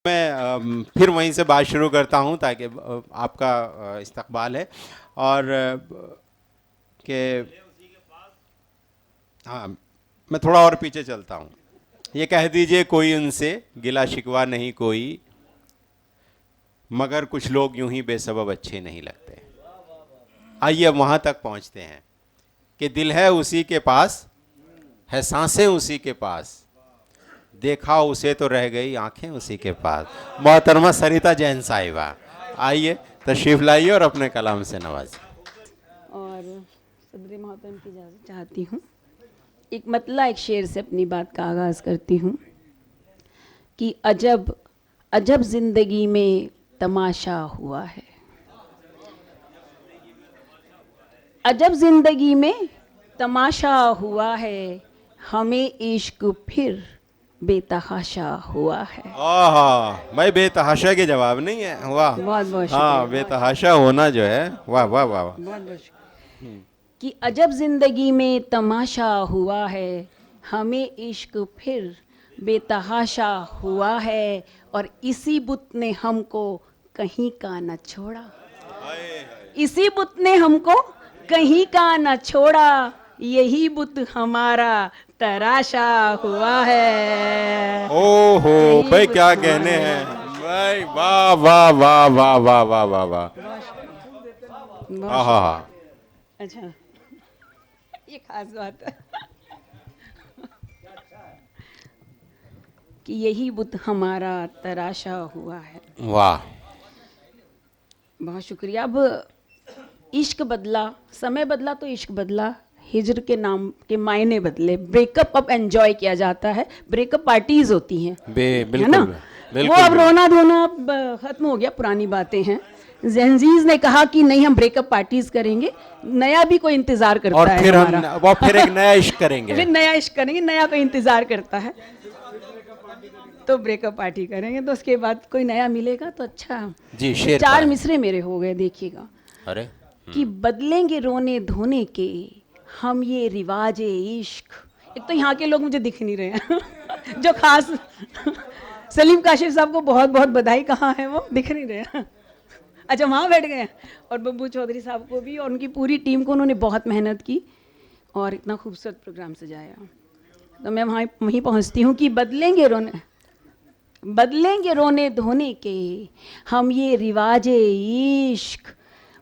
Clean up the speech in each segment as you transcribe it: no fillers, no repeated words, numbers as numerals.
मैं फिर वहीं से बात शुरू करता हूं ताकि आपका इस्तकबाल है और कि हाँ, मैं थोड़ा और पीछे चलता हूं। ये कह दीजिए कोई उनसे गिला शिकवा नहीं कोई, मगर कुछ लोग यूं ही बेसबब अच्छे नहीं लगते। आइए अब वहां तक पहुंचते हैं कि दिल है उसी के पास, है सांसें उसी के पास, देखा उसे तो रह गई आंखें उसी के पास। मोहतरमा सरिता जैन साहिबा, आइए तशरीफ लाइए और अपने कलाम से नवाजिए। और सदर मोहतरम की इजाज़त चाहती हूँ। एक मतला एक शेर से अपनी बात का आगाज़ करती हूँ कि अजब अजब ज़िंदगी में तमाशा हुआ है, अजब ज़िंदगी में तमाशा हुआ है, हमें इश्क फिर बेतहाशा हुआ है। भाई बेतहाशा के जवाब नहीं है, वाह। बहुत बहुत हाँ, शुक्रिया। बेतहाशा होना जो है, वाह वाह वाह वाह। बहुत बहुत शुक्रिया कि अजब ज़िंदगी में तमाशा हुआ है, हमें इश्क फिर बेतहाशा हुआ है, और इसी बुत ने हमको कहीं का न छोड़ा, इसी बुत ने हमको कहीं का न छोड़ा, यही बुत हमारा तराशा हुआ है। ओहो यही भाई बुत क्या हमारा कहने हैं भाई, वाह वाह वाह वाह वाह वाह वाह वाह। बहुत हाँ हाँ हाँ। अच्छा, ये खास बात है कि यही बुत हमारा तराशा हुआ है। वाह। बहुत शुक्रिया। अब इश्क बदला, समय बदला तो इश्क बदला, हिजर के नाम के मायने बदले। ब्रेकअप अब एंजॉय किया जाता है, ब्रेकअप पार्टीज होती हैं, है बिल्कुल ना। बिल्कुल वो अब बिल्कुल। रोना धोना अब खत्म हो गया, पुरानी बातें हैं। जेनजीज ने कहा कि नहीं हम ब्रेकअप पार्टीज करेंगे, नया भी कोई इंतजार करता और है फिर हमारा। वो फिर एक नया इश्क करेंगे। फिर नया इश्क करेंगे, नया कोई इंतजार करता है, तो ब्रेकअप पार्टी करेंगे, तो उसके बाद कोई नया मिलेगा तो अच्छा। जी, तो शेर चार पर। मिसरे मेरे हो गए, देखिएगा। अरे कि बदलेंगे रोने धोने के हम ये रिवाज इश्क। एक तो यहाँ के लोग मुझे दिख नहीं रहे हैं जो खास सलीम काशिफ साहब को बहुत बहुत बधाई, कहाँ है वो, दिख नहीं रहे हैं। अच्छा, वहाँ बैठ गए हैं। और बब्बू चौधरी साहब को भी और उनकी पूरी टीम को, उन्होंने बहुत मेहनत की और इतना खूबसूरत प्रोग्राम सजाया। तो मैं वहीं पहुँचती हूँ कि बदलेंगे रोने धोने के हम ये रिवाज इश्क,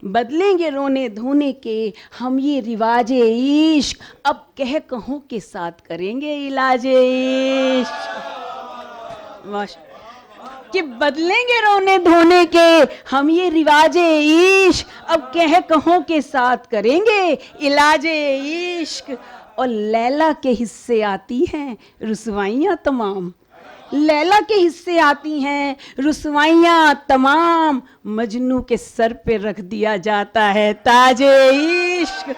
बदलेंगे रोने धोने के हम ये रिवाज इश्क, अब कह कहों के साथ करेंगे इलाज इश्क। कि बदलेंगे रोने धोने के हम ये रिवाज इश्क, अब कह कहों के साथ करेंगे इलाज इश्क। और लैला के हिस्से आती हैं रुसवाइयाँ तमाम, लैला के हिस्से आती हैं रुसवाइयाँ तमाम, मजनू के सर पे रख दिया जाता है ताजे इश्क।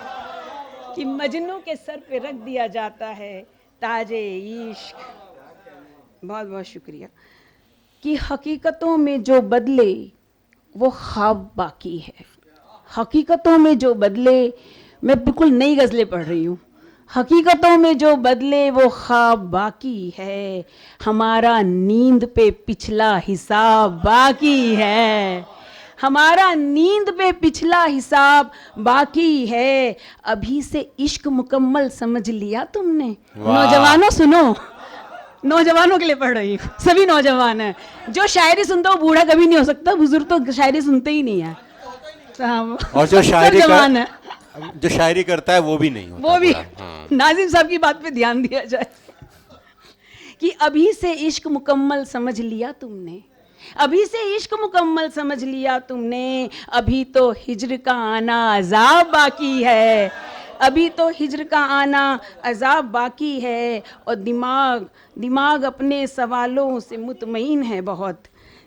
कि मजनू के सर पे रख दिया जाता है ताजे इश्क। बहुत बहुत शुक्रिया। कि हकीकतों में जो बदले वो ख्वाब बाकी है, हकीकतों में जो बदले, मैं बिल्कुल नई गज़लें पढ़ रही हूँ। हकीकतों में जो बदले वो ख्वाब बाकी है, हमारा नींद पे पिछला हिसाब बाकी है, हमारा नींद पे पिछला हिसाब बाकी है, अभी से इश्क मुकम्मल समझ लिया तुमने। नौजवानों सुनो, नौजवानों के लिए पढ़ रही हूँ, सभी नौजवान हैं। जो शायरी सुनता वो बूढ़ा कभी नहीं हो सकता, बुजुर्ग तो शायरी सुनते ही नहीं है। और जो शायरी जवान है, जो शायरी करता है वो भी नहीं होता, वो भी। हाँ। नाजिम साहब की बात पे ध्यान दिया जाए कि अभी से इश्क मुकम्मल समझ लिया तुमने, अभी से इश्क मुकम्मल समझ लिया तुमने, अभी तो हिज्र का आना अजाब बाकी है, अभी तो हिज्र का आना अजाब बाकी है। और दिमाग अपने सवालों से मुतमईन है बहुत,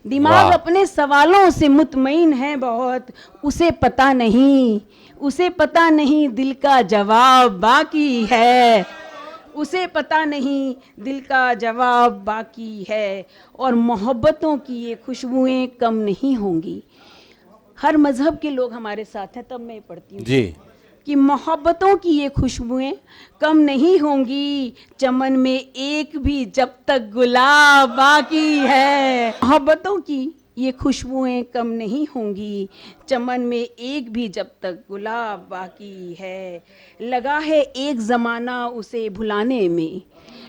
दिमाग अपने सवालों से मुतमईन है बहुत, उसे पता नहीं दिल का जवाब बाकी है, उसे पता नहीं दिल का जवाब बाकी है। और मोहब्बतों की ये खुशबुएं कम नहीं होंगी। हर मज़हब के लोग हमारे साथ हैं, तब मैं पढ़ती हूँ जी। कि मोहब्बतों की ये खुशबुएं कम नहीं होंगी चमन में एक भी जब तक गुलाब बाकी है। मोहब्बतों की ये खुशबुएं कम नहीं होंगी चमन में एक भी जब तक गुलाब बाकी है। लगा है एक ज़माना उसे भुलाने में,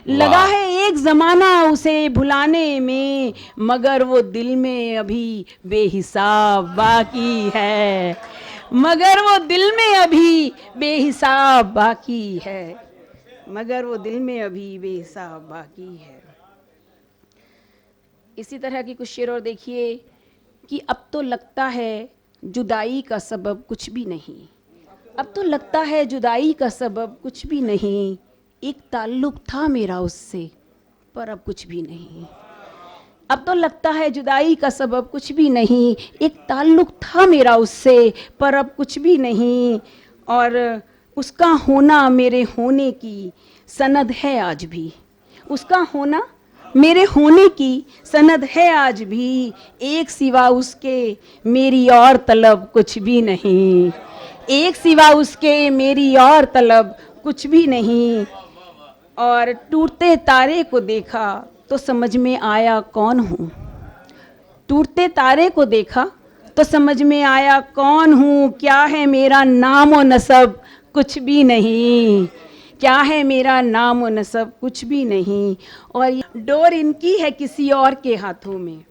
लगा है एक ज़माना उसे भुलाने में, मगर वो दिल में अभी बेहिसाब बाकी है, मगर वो दिल में अभी बेहिसाब बाकी है, मगर वो दिल में अभी बेहिसाब बाकी है। इसी तरह की कुछ शेर और देखिए कि अब तो लगता है जुदाई का सबब कुछ भी नहीं, अब तो लगता है जुदाई का सबब कुछ भी नहीं, एक ताल्लुक था मेरा उससे पर अब कुछ भी नहीं। अब तो लगता है जुदाई का सबब कुछ भी नहीं, एक ताल्लुक था मेरा उससे पर अब कुछ भी नहीं, और उसका होना मेरे होने की सनद है आज भी, उसका होना मेरे होने की सनद है आज भी, एक सिवा उसके मेरी और तलब कुछ भी नहीं, एक सिवा उसके मेरी और तलब कुछ भी नहीं। और टूटते तारे को देखा तो समझ में आया कौन हूँ, टूटते तारे को देखा तो समझ में आया कौन हूँ, क्या है मेरा नाम और नसब कुछ भी नहीं, क्या है मेरा नाम और नसब कुछ भी नहीं। और डोर इनकी है किसी और के हाथों में,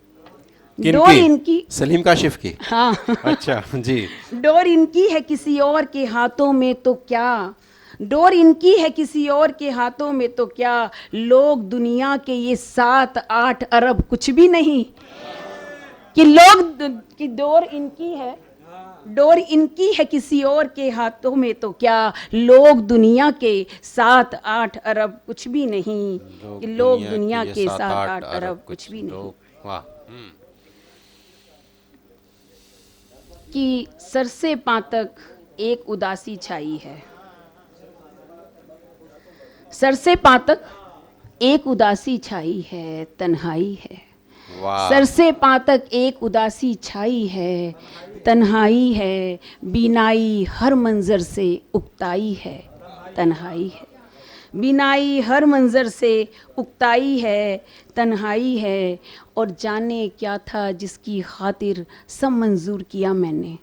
डोर इनकी सलीम काशिफ की। हाँ अच्छा जी। डोर इनकी है किसी और के हाथों में तो क्या, डोर इनकी है किसी और के हाथों में तो क्या, लोग दुनिया के ये 7-8 अरब कुछ भी नहीं, कि लोग कि डोर इनकी है, डोर इनकी है किसी और के हाथों में तो क्या, लोग दुनिया के 7-8 अरब कुछ भी नहीं, कि लोग दुनिया के 7-8 अरब कुछ भी नहीं। वाह। कि सर से पांव तक एक उदासी छाई है, सर से पांव तक एक उदासी छाई है, तन्हाई है, सर से पांव तक एक उदासी छाई है, तन्हाई है, बीनाई हर मंजर से उकताई है, तन्हाई है, बीनाई हर मंजर से उकताई है, तन्हाई है। और जाने क्या था जिसकी खातिर सब मंजूर किया मैंने,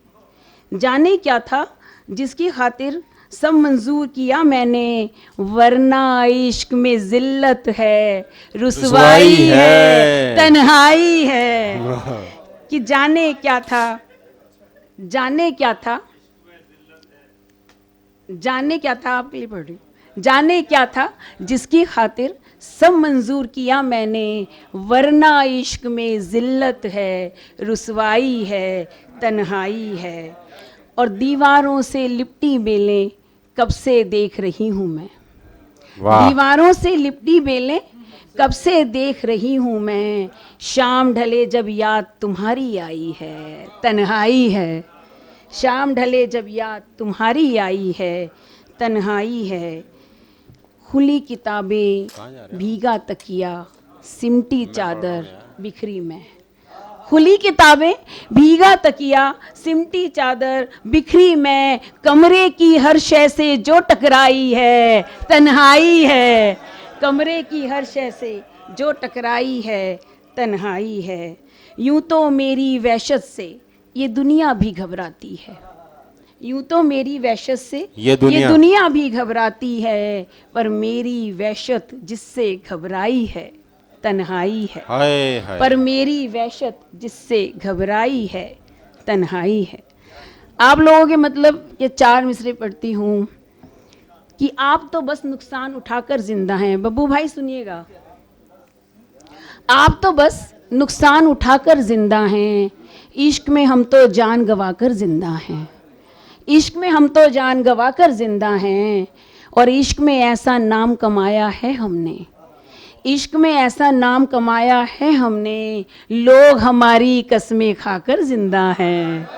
जाने क्या था जिसकी खातिर सब मंजूर किया मैंने, वरना इश्क में जिल्लत है, रुसवाई है, तन्हाई है। कि जाने क्या था, जाने क्या था, जाने क्या था, आप ये पढ़िए, जाने क्या था जिसकी खातिर सब मंजूर किया मैंने, वरना इश्क में जिल्लत है, रुसवाई है, तन्हाई है। और दीवारों से लिपटी बेलें कब से देख रही हूँ मैं, दीवारों से लिपटी बेलें कब से देख रही हूँ मैं, शाम ढले जब याद तुम्हारी आई है, तन्हाई है, शाम ढले जब याद तुम्हारी आई है, तन्हाई है। खुली किताबें भीगा तकिया सिमटी चादर बिखरी मैं, खुली किताबें भीगा तकिया सिमटी चादर बिखरी मैं, कमरे की हर शय से जो टकराई है, तन्हाई है, कमरे की हर शय से जो टकराई है, तन्हाई है। यूं तो मेरी वहशत से ये दुनिया भी घबराती है, यूं तो मेरी वहशत से ये दुनिया भी घबराती है, पर मेरी वहशत जिससे घबराई है, तन्हाई है, हाय हाय। पर मेरी वहशत जिससे घबराई है, तन्हाई है। आप लोगों के मतलब ये 4 मिसरे पढ़ती हूँ कि आप तो बस नुकसान उठाकर जिंदा हैं। बब्बू भाई सुनिएगा, आप तो बस नुकसान उठाकर जिंदा हैं, इश्क में हम तो जान गंवाकर जिंदा हैं, इश्क में हम तो जान गंवाकर जिंदा हैं। और इश्क में ऐसा नाम कमाया है हमने, इश्क में ऐसा नाम कमाया है हमने, लोग हमारी कस्में खाकर जिंदा हैं,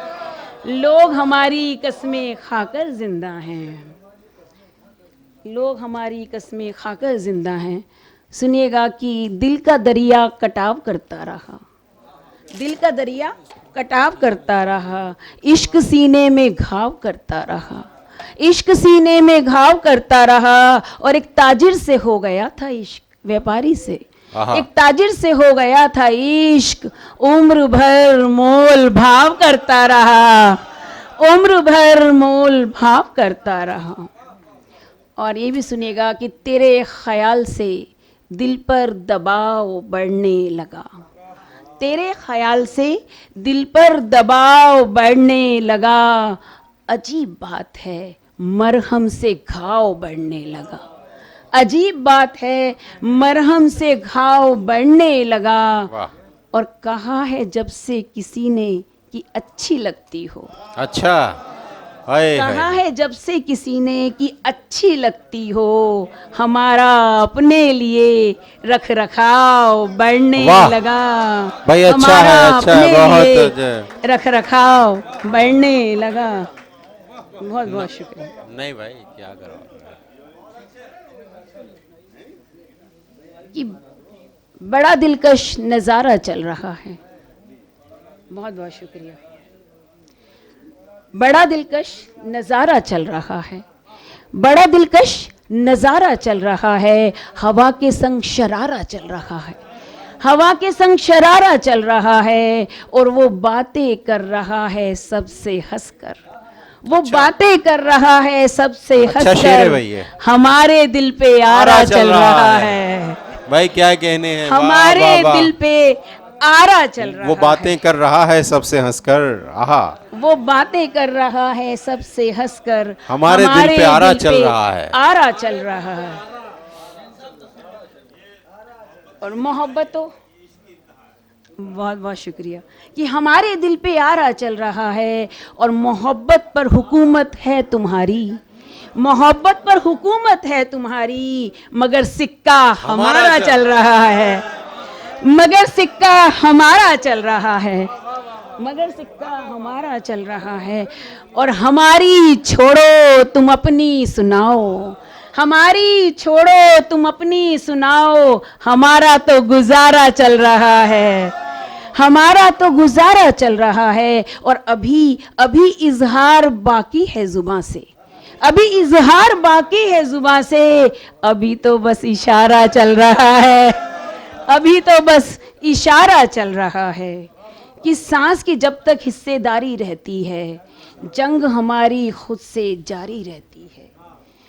लोग हमारी कस्में खाकर जिंदा हैं, लोग हमारी कस्में खाकर जिंदा हैं। सुनिएगा कि दिल का दरिया कटाव करता रहा, दिल का दरिया कटाव करता रहा, इश्क सीने में घाव करता रहा, इश्क सीने में घाव करता रहा और एक ताजिर से हो गया था इश्क, व्यापारी से। आहा। एक ताजिर से हो गया था इश्क, उम्र भर मोल भाव करता रहा, उम्र भर मोल भाव करता रहा। और ये भी सुनिएगा कि तेरे ख्याल से दिल पर दबाव बढ़ने लगा, तेरे ख्याल से दिल पर दबाव बढ़ने लगा। अजीब बात है मरहम से घाव बढ़ने लगा, अजीब बात है मरहम से घाव बढ़ने लगा। वाह। और कहा है जब से किसी ने कि अच्छी लगती हो, अच्छा, हाय कहा हाय। है जब से किसी ने कि अच्छी लगती हो, हमारा अपने लिए रख रखाव बढ़ने वाह। लगा। भाई अच्छा हमारा है, अच्छा है, अपने बहुत लिए अच्छा। रख रखाव बढ़ने लगा। बहुत बहुत शुक्रिया। नहीं भाई, क्या करो। कि बड़ा दिलकश नज़ारा चल रहा है। बहुत बहुत शुक्रिया। बड़ा दिलकश नज़ारा चल रहा है, बड़ा दिलकश नज़ारा चल रहा है। हवा के संग शरारा चल रहा है, हवा के संग शरारा चल रहा है। और वो बातें कर रहा है सबसे हंसकर, वो बातें कर रहा है सबसे अच्छा शेर है हंसकर। भाई ये। हमारे दिल पे आरा चल रहा है, भाई क्या कहने हैं, वाह, हमारे वाह, वाह। दिल पे आरा चल रहा वो बातें है, कर रहा है सबसे हंसकर। आहा, वो बातें कर रहा है सबसे हंसकर। हमारे दिल पे आरा चल रहा है। आरा चल रहा है। और मोहब्बतों, बहुत बहुत शुक्रिया कि हमारे दिल पे आरा चल रहा है। और मोहब्बत पर हुकूमत है तुम्हारी, मोहब्बत पर हुकूमत है तुम्हारी, मगर सिक्का हमारा चल रहा है, मगर सिक्का हमारा चल रहा है, मगर सिक्का हमारा चल रहा है। और हमारी छोड़ो तुम अपनी सुनाओ, हमारी छोड़ो तुम अपनी सुनाओ, हमारा तो गुजारा चल रहा है, हमारा तो गुजारा चल रहा है। और अभी अभी इजहार बाकी है जुबां से, अभी इजहार बाकी है जुबां से, अभी तो बस इशारा चल रहा है, अभी तो बस इशारा चल रहा है। कि सांस की जब तक हिस्सेदारी रहती है, जंग हमारी खुद से जारी रहती है,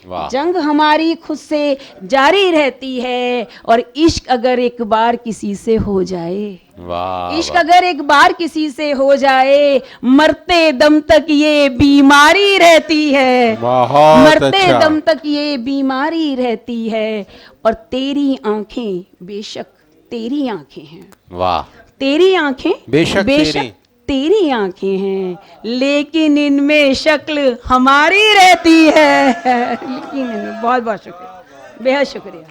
वाह, जंग हमारी खुद से जारी रहती है। और इश्क अगर एक बार किसी से हो जाए, वाह, इश्क वाह। अगर एक बार किसी से हो जाए, मरते दम तक ये बीमारी रहती है, बहुत मरते अच्छा। दम तक ये बीमारी रहती है। और तेरी आंखें बेशक तेरी आंखें हैं, वाह, तेरी आंखें बेशक तेरी। तेरी आंखें हैं, लेकिन इनमें शक्ल हमारी रहती है। लेकिन बहुत बहुत शुक्रिया, बेहद शुक्रिया।